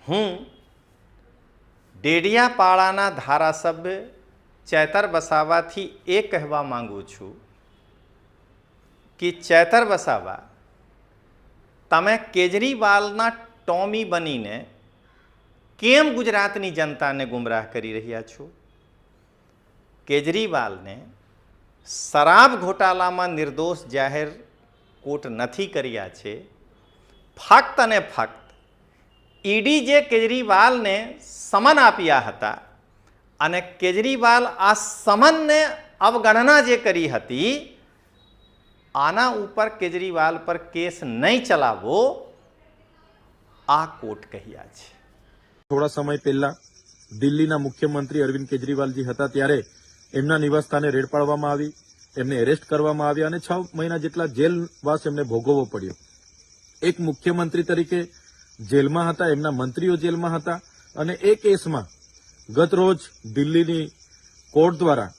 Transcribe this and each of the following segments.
હું ડેડિયાપાડાના ધારાસભ્ય ચેતર વસાવાથી એ કહેવા માંગુ છું કે ચેતર વસાવા, તમે કેજરીવાલના ટોમી બનીને કેમ ગુજરાતની જનતાને ગુમરાહ કરી રહ્યા છો? કેજરીવાલને શરાબ ઘોટાલામાં નિર્દોષ જાહેર કોર્ટ નથી કર્યા છે. ફક્ત અને ફક્ત ઈડી જે કેજરીવાલને સમન આપ્યા હતા અને કેજરીવાલ આ સમનને અવગણના જે કરી હતી, આના ઉપર કેજરીવાલ પર કેસ નહીં ચલાવવો, આ કોર્ટ કહ્યા છે. થોડા સમય પહેલા દિલ્હીના મુખ્યમંત્રી અરવિંદ કેજરીવાલજી હતા ત્યારે એમના નિવાસસ્થાને રેડ પાડવામાં આવી, એમને એરેસ્ટ કરવામાં આવ્યા અને 6 મહિના જેટલા જેલવાસ એમને ભોગવવો પડ્યો. એક મુખ્યમંત્રી તરીકે જેલમાં હતા, એમના મંત્રીઓ જેલમાં હતા અને એ કેસમાં ગત રોજ દિલ્હીની કોર્ટ દ્વારા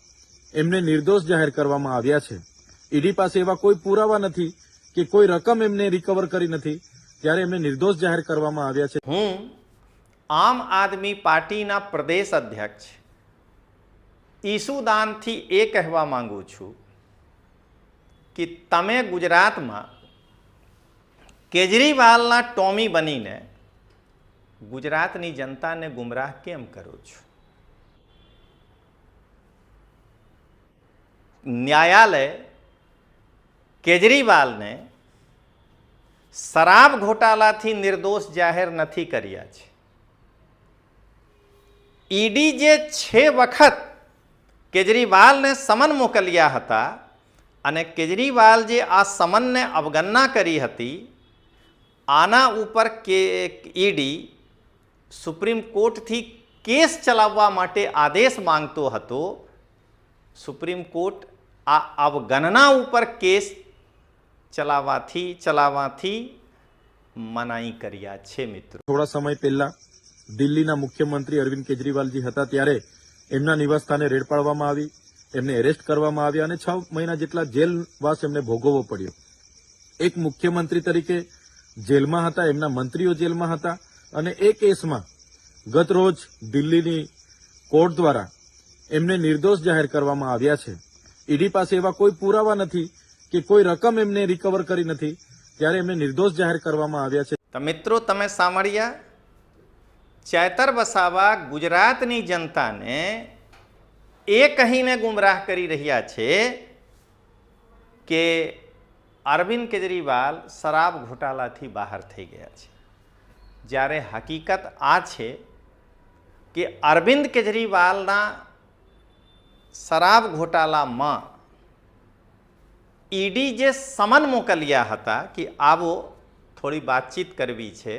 એમને નિર્દોષ જાહેર કરવામાં આવ્યા છે. ઈડી પાસે એવા કોઈ પુરાવા નથી કે કોઈ રકમ એમને રિકવર કરી નથી, ત્યારે એમને નિર્દોષ જાહેર કરવામાં આવ્યા છે. હું આમ આદમી પાર્ટીના પ્રદેશ અધ્યક્ષ ઈસુદાનથી એ કહેવા માંગુ છું કે તમે ગુજરાતમાં કેજરીવાલના ટોમી બનીને ગુજરાતની જનતાને ગુમરાહ કેમ કરો છો? ન્યાયાલય કેજરીવાલને શરાબ ઘોટાલાથી નિર્દોષ જાહેર નથી કર્યા છે. ઈડી જે 6 વખત કેજરીવાલને સમન મોકલ્યા હતા અને કેજરીવાલ જે આ સમનને અવગણના કરી હતી, આના ઉપર ઈડી સુપ્રીમ કોર્ટથી કેસ ચલાવવા માટે આદેશ માંગતો હતો. સુપ્રીમ કોર્ટ આ અવગણના ઉપર કેસ ચલાવવાથી મનાઈ કર્યા છે. મિત્રો, થોડા સમય પહેલા દિલ્હીના મુખ્યમંત્રી અરવિંદ કેજરીવાલજી હતા ત્યારે એમના નિવાસસ્થાને રેડ પાડવામાં આવી, એમને એરેસ્ટ કરવામાં આવ્યા અને 6 મહિના જેટલા જેલવાસ એમને ભોગવવો પડ્યો. એક મુખ્યમંત્રી તરીકે જેલમાં હતા, એમના મંત્રીઓ જેલમાં હતા અને એ કેસમાં ગત રોજ દિલ્હીની કોર્ટ દ્વારા એમને નિર્દોષ જાહેર કરવામાં આવ્યા છે. ઈડી પાસે એવા કોઈ પુરાવા નથી કે કોઈ રકમ એમને રિકવર કરી નથી, ત્યારે એમને નિર્દોષ જાહેર કરવામાં આવ્યા છે. તો મિત્રો, તમે સાંભળ્યા, ચેતર વસાવા ગુજરાતની જનતાને એ કહીને ગુમરાહ કરી રહ્યા છે કે અરવિંદ કેજરીવાલ શરાબ ઘોટાલાથી બહાર થઈ ગયા છે, જ્યારે હકીકત આ છે કે અરવિંદ કેજરીવાલના શરાબ ઘોટાલામાં ઈડી જે સમન મોકલ્યા હતા કે આવો થોડી વાતચીત કરવી છે,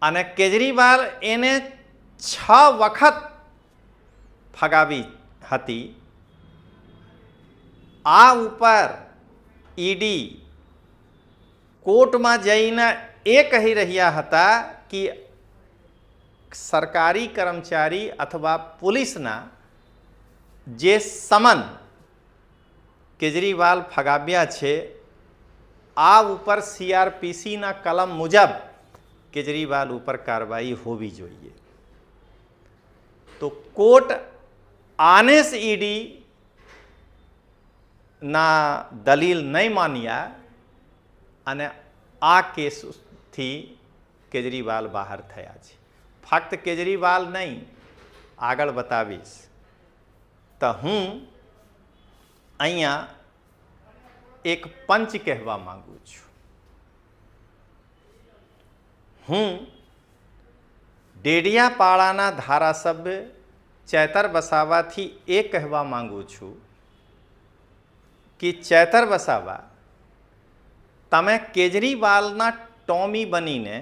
અને કેજરીવાલ એને 6 વખત ફગાવી હતી. આ ઉપર ઈડી કોર્ટમાં જઈને એ કહી રહ્યા હતા કે સરકારી કર્મચારી અથવા પોલીસના જે સમન કેજરીવાલ ફગાવ્યા છે, આ ઉપર CRPCના કલમ મુજબ કેજરીવાલ ઉપર કાર્યવાહી હોવી જોઈએ. તો કોર્ટ આને ઈડી ના દલીલ નહીં માન્યા અને આ કેસથી કેજરીવાલ બહાર થયા છે. ફક્ત કેજરીવાલ નહીં, આગળ બતાવીશ. તો હું અહીંયા એક પંચ કહેવા માંગુ છું. હું ડેડિયાપાડાના ધારાસભ્ય ચેતર વસાવાથી એ કહેવા માંગુ છું કે ચેતર વસાવા, તમે કેજરીવાલના ટોમી બનીને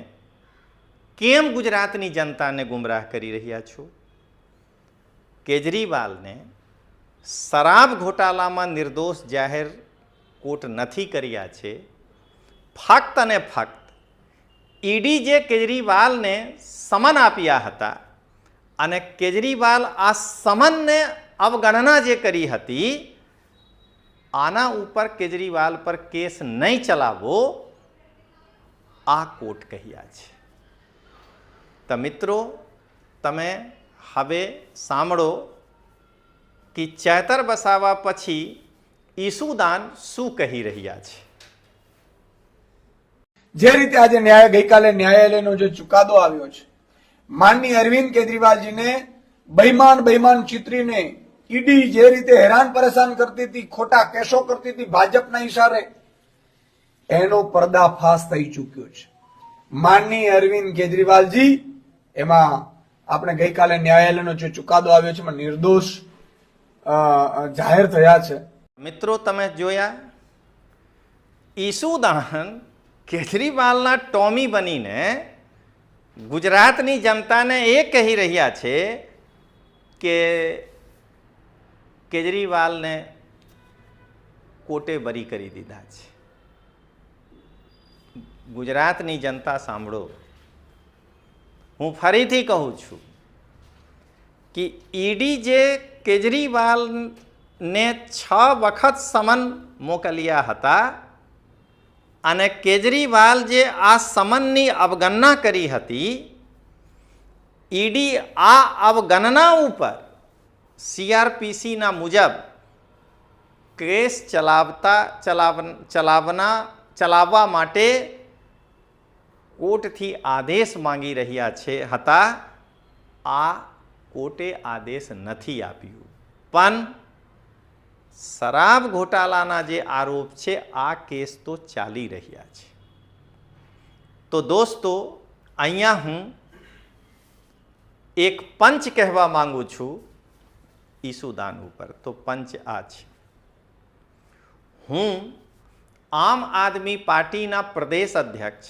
કેમ ગુજરાતની જનતાને ગુમરાહ કરી રહ્યા છો? કેજરીવાલને શરાબ ઘોટાલામાં નિર્દોષ જાહેર કોર્ટ નથી કર્યા છે. ફક્ત અને ફક્ત ઈડી જે કેજરીવાલને સમન આપ્યા હતા અને કેજરીવાલ આ સમનને અવગણના જે કરી હતી, આના ઉપર કેજરીવાલ પર કેસ નહીં ચલાવવો, આ કોર્ટ કહ્યા છે. તો મિત્રો તમે હવે સાંભળો કે ચેતર વસાવા પછી ઈસુદાન શું કહી રહ્યા છે. જે રીતે આજે ગઈકાલે ન્યાયાલયનો જે ચુકાદો આવ્યો છે, માનનીય અરવિંદ કેજરીવાલજીને બૈમાન ચિત્રીને ઈડી જે રીતે હેરાન પરેશાન કરતી હતી, ખોટા કેસો કરતી હતી ભાજપના ઈશારે, એનો પર્દાફાશ થઈ ચૂક્યો છે. માનનીય અરવિંદ કેજરીવાલજી એમાં આપણે ગઈકાલે ન્યાયાલયનો જે ચુકાદો આવ્યો છે એમાં નિર્દોષ જાહેર થયા છે. મિત્રો તમે જોયા, ઈસુદાન કેજરીવાલના ટોમી બનીને ગુજરાતની જનતાને એ કહી રહ્યા છે કે કેજરીવાલને કોર્ટે બરી કરી દીધા છે. ગુજરાતની જનતા સાંભળો, હું ફરીથી કહું છું કે ઈડી જે કેજરીવાલને 6 વખત સમન મોકલ્યા હતા અને કેજરીવાલ જે આ સમનની અવગણના કરી હતી, ઈડી આ અવગણના ઉપર CRPCના મુજબ કેસ ચલાવવા માટે કોર્ટથી આદેશ માંગી રહ્યા હતા. આ કોર્ટે આદેશ નથી આપ્યું, પણ શરાબ ઘોટાલાના જે આરોપ છે આ કેસ તો ચાલી રહ્યા છે. તો દોસ્તો, અહીંયા હું એક પંચ કહેવા માંગુ છું ઈસુદાન ઉપર. તો પંચ આ છે. હું આમ આદમી પાર્ટીના પ્રદેશ અધ્યક્ષ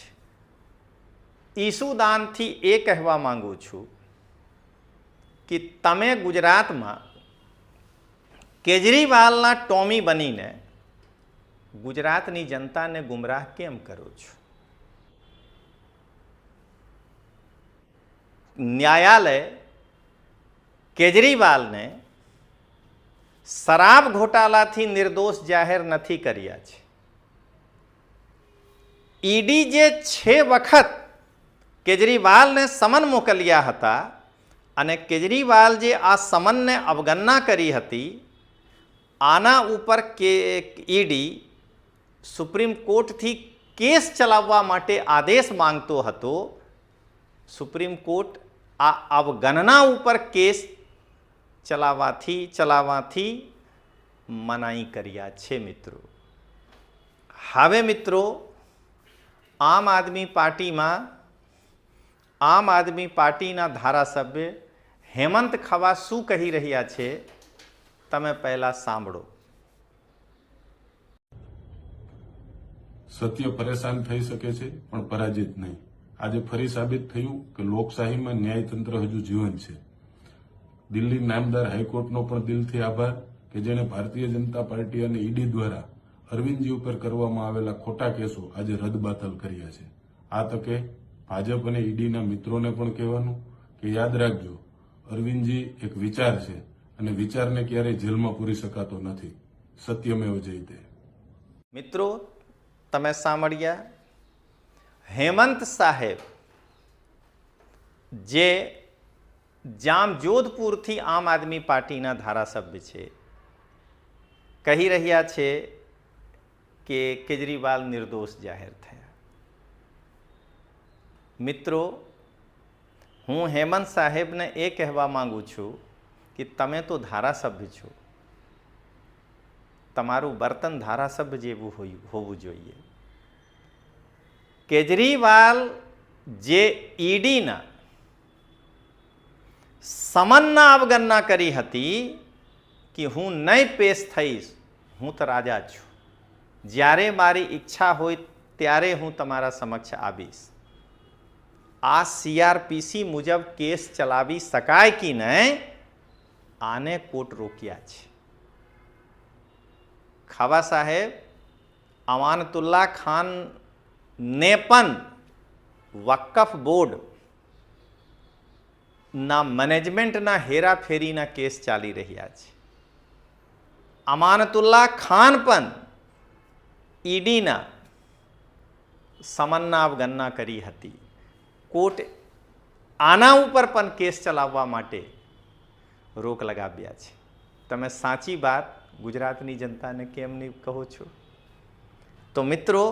ઈસુદાનથી એ કહેવા માંગુ છું કે તમે ગુજરાતમાં કેજરીવાલના ટોમી બનીને ગુજરાતની જનતાને ગુમરાહ કેમ કરો છો? ન્યાયાલય કેજરીવાલને શરાબ ઘોટાલાથી નિર્દોષ જાહેર નથી કર્યા છે. ઈડી જે 6 વખત કેજરીવાલને સમન મોકલ્યા હતા અને કેજરીવાલ જે આ સમનને અવગણના કરી હતી, આના ઉપર ઈડી સુપ્રીમ કોર્ટથી કેસ ચલાવવા માટે આદેશ માંગતો હતો. સુપ્રીમ કોર્ટ આ અવગણના ઉપર કેસ ચલાવવાથી મનાઈ કર્યા છે. મિત્રો, હવે મિત્રો આમ આદમી પાર્ટીના ધારાસભ્ય હેમંત ખવા શું કહી રહ્યા છે તમે પહેલા સાંભળો. સત્ય પરેશાન થઈ શકે છે પણ પરાજિત નહીં. આજે ફરી સાબિત થયું કે લોકશાહીમાં ન્યાયતંત્ર હજુ જીવંત છે. દિલ્હી નામદાર હાઈકોર્ટનો પણ દિલથી આભાર કે જેણે ભારતીય જનતા પાર્ટી અને ઈડી દ્વારા અરવિંદજી ઉપર કરવામાં આવેલા ખોટા કેસો આજે રદબાતલ કર્યા છે. આ તકે ભાજપ અને ઈડીના મિત્રોને પણ કહેવાનું કે યાદ રાખજો, અરવિંદજી એક વિચાર છે અને વિચારને ક્યારેય જેલમાં પૂરી શકાતો નથી. સત્યમેવ જયતે. મિત્રો તમે સાંભળ્યા, હેમંત સાહેબ જે જામજોધપુરથી આમ આદમી પાર્ટીના ધારાસભ્ય છે, કહી રહ્યા છે કે કેજરીવાલ નિર્દોષ જાહેર થયા. મિત્રો, હું હેમંત સાહેબને એ કહેવા માંગુ છું કે તમે તો ધારાસભ્ય છો, તમારું વર્તન ધારાસભ્ય જેવું હોવું જોઈએ. કેજરીવાલ જે ઈડીના સમનના અવગણના કરી હતી કે હું નહીં પેશ થઈશ, હું તો રાજા છું, જ્યારે મારી ઈચ્છા હોય ત્યારે હું તમારા સમક્ષ આવીશ. આ CRPC મુજબ કેસ ચલાવી શકાય કે નહીં, આને કોર્ટ રોક્યા છે. ખાવા સાહેબ અમાનતુલ્લા ખાનને પણ વકફ બોર્ડ ના મેનેજમેન્ટના હેરાફેરીના કેસ ચાલી રહ્યા છે. અમાનતુલ્લા ખાન પણ ઈડીના સમનના અવગણના કરી હતી. કોર્ટ આના ઉપર પણ કેસ ચલાવવા માટે રોક લગાવ્યા છે. તમે સાચી વાત ગુજરાતની જનતાને કેમ નહીં કહો છો? તો મિત્રો,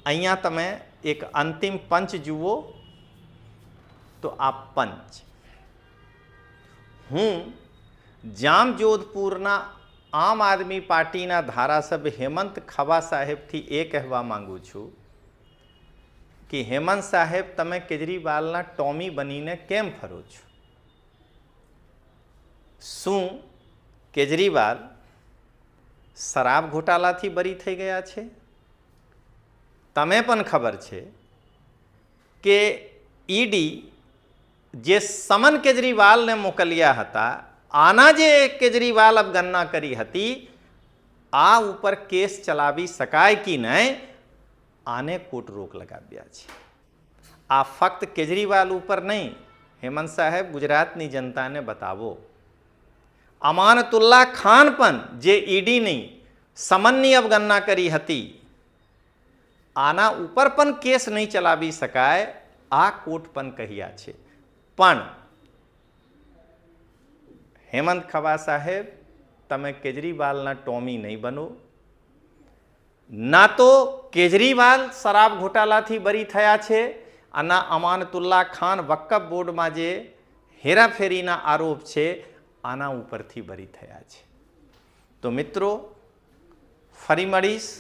અહીંયા તમે એક અંતિમ પંચ જુઓ તો આ પંચ હું જામજોધપુરના આમ આદમી પાર્ટીના ધારાસભ્ય હેમંત ખવા સાહેબથી એ કહેવા માંગુ છું કે હેમંત સાહેબ, તમે કેજરીવાલના ટોમી બનીને કેમ ફરો છો? શું કેજરીવાલ શરાબ ઘોટાલાથી બરી થઈ ગયા છે? તમે પણ ખબર છે કે ઈડી જે સમન કેજરીવાલને મોકલ્યા હતા, આના જે કેજરીવાલ અવગણના કરી હતી, આ ઉપર કેસ ચલાવી શકાય કે નહીં, આને કોર્ટ રોક લગાવ્યા છે. આ ફક્ત કેજરીવાલ ઉપર નહીં, હેમંત સાહેબ, ગુજરાતની જનતાને બતાવો. અમાનતુલ્લા ખાન પણ જે ઈડીની સમનની અવગણના કરી હતી, આના ઉપર પણ કેસ નહીં ચલાવી શકાય, આ કોર્ટ પણ કહ્યા છે. પણ હેમંત ખવા સાહેબ, તમે કેજરીવાલના ટોમી નહીં બનો. ના તો કેજરીવાલ શરાબ ઘોટાલાથી બરી થયા છે, અને અમાનતુલ્લા ખાન વક્ફ બોર્ડમાં જે હેરાફેરીના આરોપ છે, આના ઉપરથી બરી થયા છે. તો મિત્રો, ફરી મળીશ.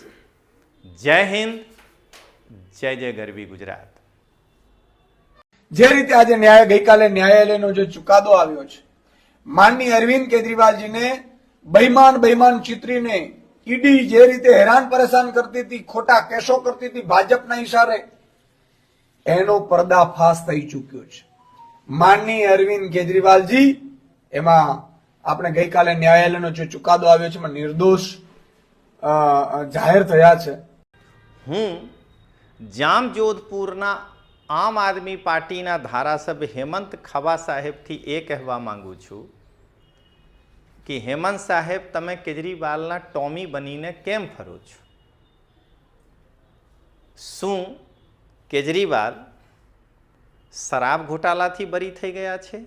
જય હિન્દ, જય જય ગરવી ગુજરાત. જે રીતે આજે ગઈકાલે ન્યાયાલયનો જે ચુકાદો આવ્યો છે, માનની અરવિંદ કેજરીવાલજીને બહેમાન ચિત્રીને ઈડી જે રીતે હેરાન પરેશાન કરતી હતી, ખોટા કેસો કરતી હતી ભાજપના ઇશારે, એનો પર્દાફાશ થઈ ચૂક્યો છે. માનની અરવિંદ કેજરીવાલજી એમાં આપણે ગઈકાલે ન્યાયાલયનો જે ચુકાદો આવ્યો છે એમાં નિર્દોષ જાહેર થયા છે. હું જામજોધપુરના આમ આદમી પાર્ટીના ધારાસભ્ય હેમંત ખવા સાહેબથી એ કહેવા માંગુ છું કે હેમંત સાહેબ, તમે કેજરીવાલના ટોમી બનીને કેમ ફરો છો? શું કેજરીવાલ શરાબ ઘોટાલાથી બરી થઈ ગયા છે?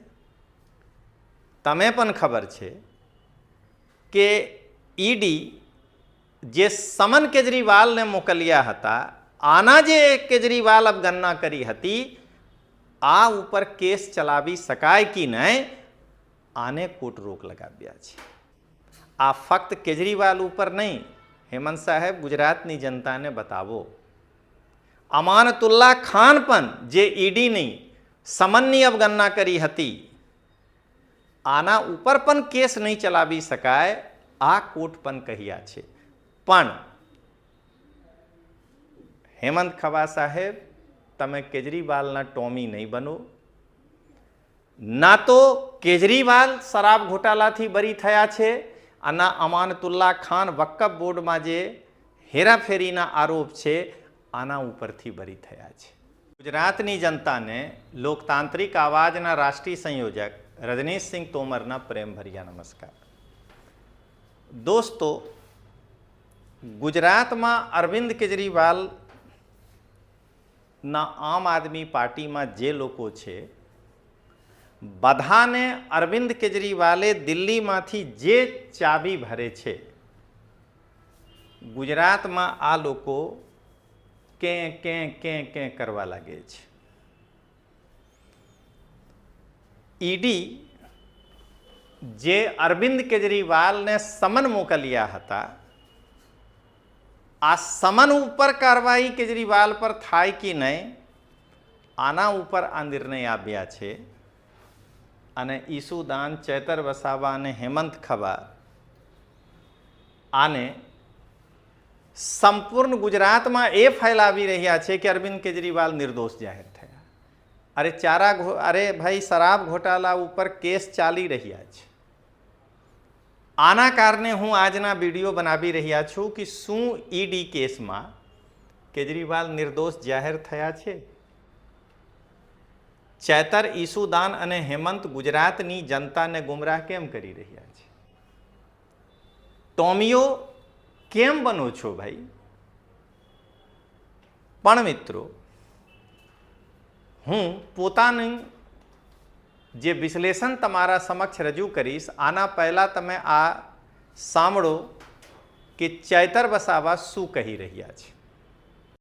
તમે પણ ખબર છે કે ઈડી જે સમન કેજરીવાલને મોકલ્યા હતા, આના જે કેજરીવાલ અવગણના કરી હતી, આ ઉપર કેસ ચલાવી શકાય કે નહીં, આને કોર્ટ રોક લગાવ્યા છે. આ ફક્ત કેજરીવાલ ઉપર નહીં, હેમંત સાહેબ, ગુજરાતની જનતાને બતાવો. અમાનતુલ્લા ખાન પણ જે ઈડીની સમનની અવગણના કરી હતી, આના ઉપર પણ કેસ નહીં ચલાવી શકાય, આ કોર્ટ પણ કહ્યા છે. પણ હેમંત ખવા સાહેબ, તમે કેજરીવાલના ટોમી નહીં બનો. ના તો કેજરીવાલ શરાબ ઘોટાલાથી બરી થયા છે, અને અમાનતુલ્લા ખાન વક્ફ બોર્ડમાં જે હેરાફેરીના આરોપ છે, આના ઉપરથી બરી થયા છે. ગુજરાતની જનતાને લોકતાંત્રિક આવાજના રાષ્ટ્રીય સંયોજક રજનીશસિંહ તોમરના પ્રેમભર્યા નમસ્કાર. દોસ્તો, ગુજરાતમાં અરવિંદ કેજરીવાલના આમ આદમી પાર્ટીમાં જે લોકો છે, બધાને અરવિંદ કેજરીવાલે દિલ્હીમાંથી જે ચાબી ભરે છે, ગુજરાતમાં આ લોકો કે કરવા લાગે છે. ઈડી જે અરવિંદ કેજરીવાલને સમન મોકલ્યા હતા, આ સમન ઉપર કાર્યવાહી કેજરીવાલ પર થાય કે નહીં, આના ઉપર આ નિર્ણય આવ્યા છે. અને ઈસુદાન, ચેતર વસાવા અને હેમંત ખવા આને સંપૂર્ણ ગુજરાતમાં એ ફેલાવી રહ્યા છે કે અરવિંદ કેજરીવાલ નિર્દોષ જાહેર થયા. અરે ભાઈ, શરાબ ઘોટાલા ઉપર કેસ ચાલી રહ્યા છે. આના કારણે હું આજના વિડીયો બનાવી રહ્યા છું કે શું ઈડી કેસમાં કેજરીવાલ નિર્દોષ જાહેર થયા છે? ચેતર, ઈસુદાન અને હેમંત ગુજરાતની જનતાને ગુમરાહ કેમ કરી રહ્યા છે? ટોમીઓ કેમ બનો છો ભાઈ? પણ મિત્રો, હું પોતાની જે વિશ્લેષણ તમારા સમક્ષ રજૂ કરીશ આના પહેલાં તમે આ સાંભળો કે ચૈતર વસાવા શું કહી રહ્યા છે.